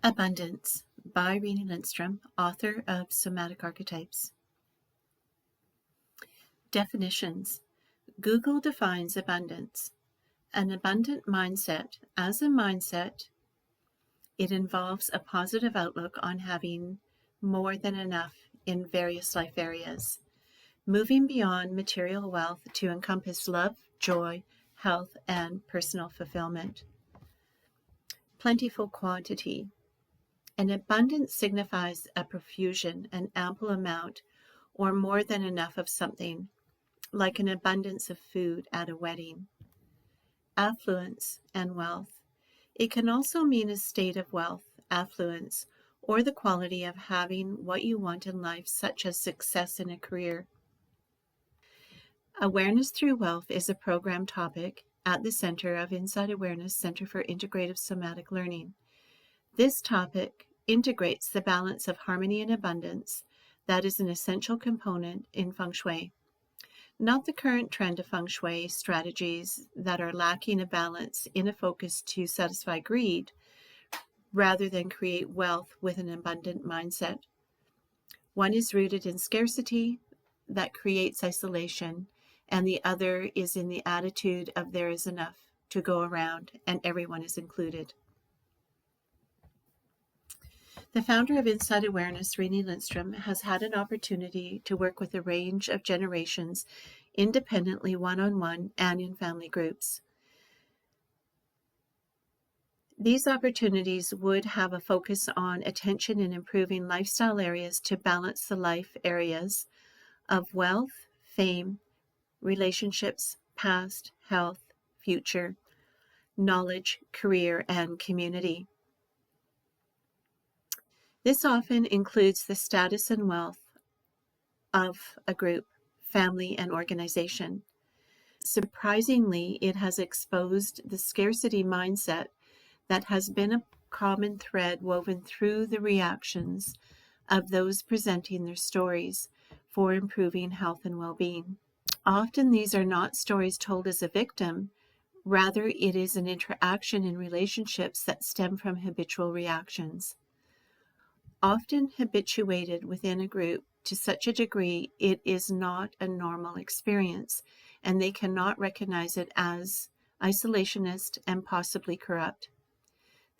Abundance by Renée Lindstrom, author of Somatic Archetypes. Definitions. Google defines abundance. An abundant mindset. As a mindset, it involves a positive outlook on having more than enough in various life areas, moving beyond material wealth to encompass love, joy, health, and personal fulfillment. Plentiful quantity. An abundance signifies a profusion, an ample amount, or more than enough of something, like an abundance of food at a wedding. Affluence and wealth. It can also mean a state of wealth, affluence, or the quality of having what you want in life, such as success in a career. Awareness Through Wealth is a program topic at the center of Inside Awareness Center for Integrative Somatic Learning. This topic integrates the balance of harmony and abundance that is an essential component in Feng Shui. Not the current trend of Feng Shui strategies that are lacking a balance in a focus to satisfy greed, rather than create wealth with an abundant mindset. One is rooted in scarcity that creates isolation, and the other is in the attitude of there is enough to go around and everyone is included. The founder of Inside Awareness, Renée Lindstrom, has had an opportunity to work with a range of generations independently, one-on-one, and in family groups. These opportunities would have a focus on attention in improving lifestyle areas to balance the life areas of wealth, fame, relationships, past, health, future, knowledge, career, and community. This often includes the status and wealth of a group, family, and organization. Surprisingly, it has exposed the scarcity mindset that has been a common thread woven through the reactions of those presenting their stories for improving health and well-being. Often these are not stories told as a victim, rather it is an interaction in relationships that stem from habitual reactions. Often habituated within a group to such a degree it is not a normal experience, and they cannot recognize it as isolationist and possibly corrupt.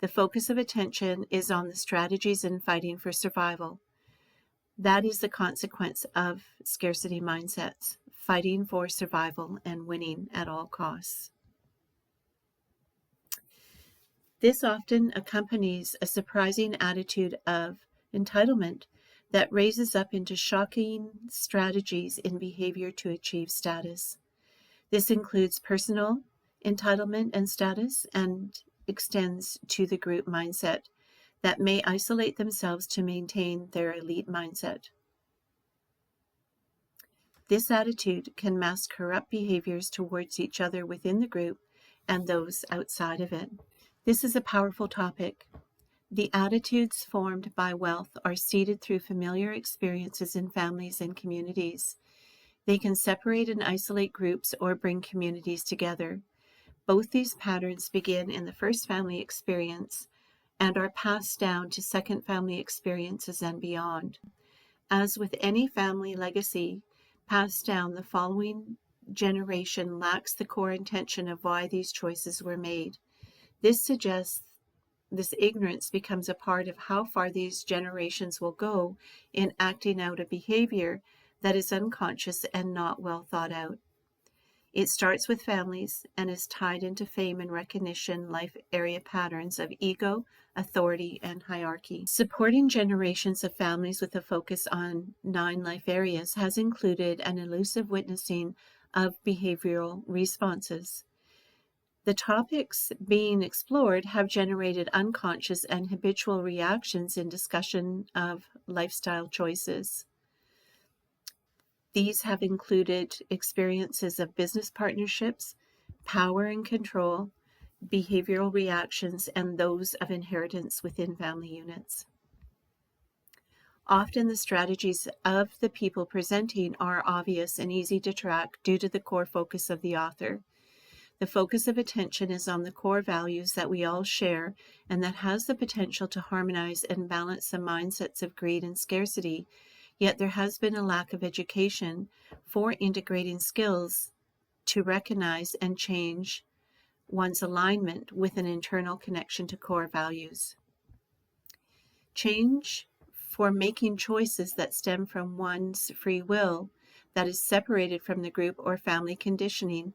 The focus of attention is on the strategies in fighting for survival. That is the consequence of scarcity mindsets, fighting for survival and winning at all costs. This often accompanies a surprising attitude of entitlement that raises up into shocking strategies in behavior to achieve status. This includes personal entitlement and status and extends to the group mindset that may isolate themselves to maintain their elite mindset. This attitude can mask corrupt behaviors towards each other within the group and those outside of it. This is a powerful topic. The attitudes formed by wealth are seeded through familiar experiences in families and communities. They can separate and isolate groups or bring communities together. Both these patterns begin in the first family experience and are passed down to second family experiences and beyond. As with any family legacy passed down, the following generation lacks the core intention of why these choices were made. This suggests this ignorance becomes a part of how far these generations will go in acting out a behavior that is unconscious and not well thought out. It starts with families and is tied into fame and recognition life area patterns of ego, authority, and hierarchy. Supporting generations of families with a focus on 9 life areas has included an elusive witnessing of behavioral responses. The topics being explored have generated unconscious and habitual reactions in discussion of lifestyle choices. These have included experiences of business partnerships, power and control, behavioral reactions, and those of inheritance within family units. Often the strategies of the people presenting are obvious and easy to track due to the core focus of the author. The focus of attention is on the core values that we all share and that has the potential to harmonize and balance the mindsets of greed and scarcity. Yet there has been a lack of education for integrating skills to recognize and change one's alignment with an internal connection to core values. Change for making choices that stem from one's free will that is separated from the group or family conditioning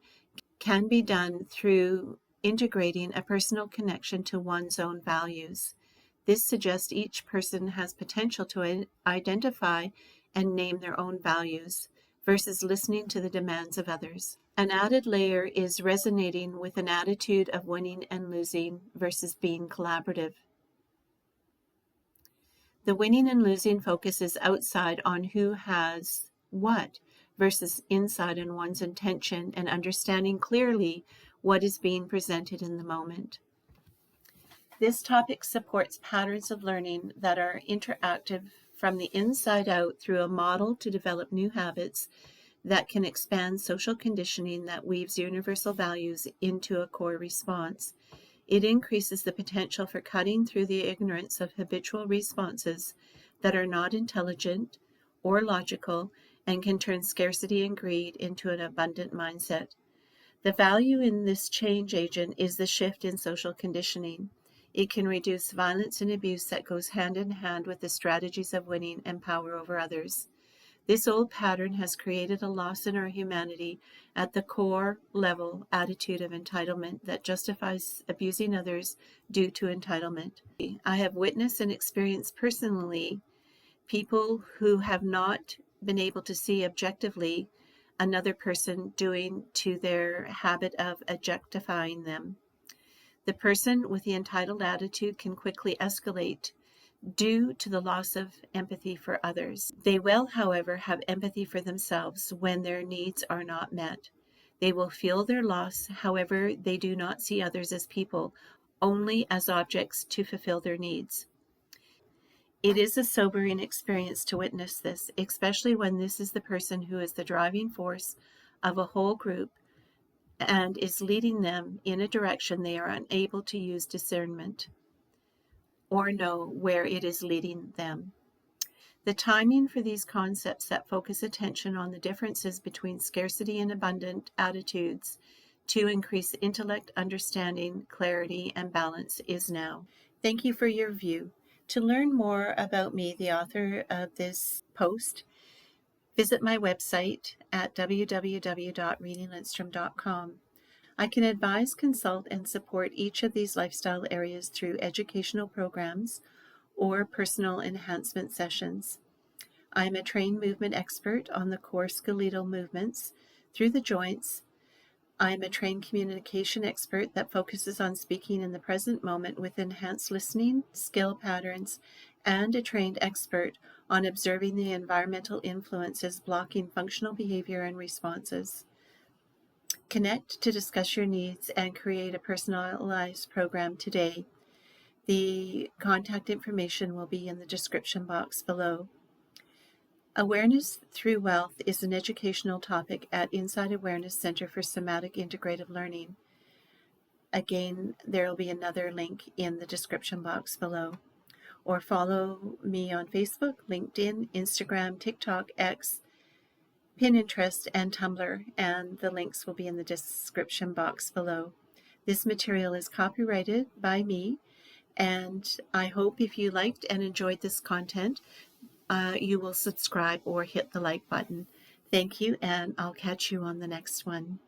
can be done through integrating a personal connection to one's own values. This suggests each person has potential to identify and name their own values versus listening to the demands of others. An added layer is resonating with an attitude of winning and losing versus being collaborative. The winning and losing focus is outside on who has what versus inside on one's intention and understanding clearly what is being presented in the moment. This topic supports patterns of learning that are interactive from the inside out through a model to develop new habits that can expand social conditioning that weaves universal values into a core response. It increases the potential for cutting through the ignorance of habitual responses that are not intelligent or logical and can turn scarcity and greed into an abundant mindset. The value in this change agent is the shift in social conditioning. It can reduce violence and abuse that goes hand in hand with the strategies of winning and power over others. This old pattern has created a loss in our humanity at the core level attitude of entitlement that justifies abusing others due to entitlement. I have witnessed and experienced personally people who have not been able to see objectively another person doing to their habit of objectifying them. The person with the entitled attitude can quickly escalate due to the loss of empathy for others. They will, however, have empathy for themselves when their needs are not met. They will feel their loss, however, they do not see others as people, only as objects to fulfill their needs. It is a sobering experience to witness this, especially when this is the person who is the driving force of a whole group and is leading them in a direction they are unable to use discernment or know where it is leading them. The timing for these concepts that focus attention on the differences between scarcity and abundant attitudes to increase intellect, understanding, clarity, and balance is now. Thank you for your view. To learn more about me, the author of this post, visit my website at www.readinglindstrom.com. I can advise, consult, and support each of these lifestyle areas through educational programs or personal enhancement sessions. I am a trained movement expert on the core skeletal movements through the joints. I am a trained communication expert that focuses on speaking in the present moment with enhanced listening, skill patterns, and a trained expert on observing the environmental influences blocking functional behavior and responses. Connect to discuss your needs and create a personalized program today. The contact information will be in the description box below. Awareness Through Wealth is an educational topic at Inside Awareness Center for Somatic Integrative Learning. Again, there will be another link in the description box below. Or follow me on Facebook, LinkedIn, Instagram, TikTok, X, Pinterest, and Tumblr, and the links will be in the description box below. This material is copyrighted by me, and I hope if you liked and enjoyed this content, you will subscribe or hit the like button. Thank you, and I'll catch you on the next one.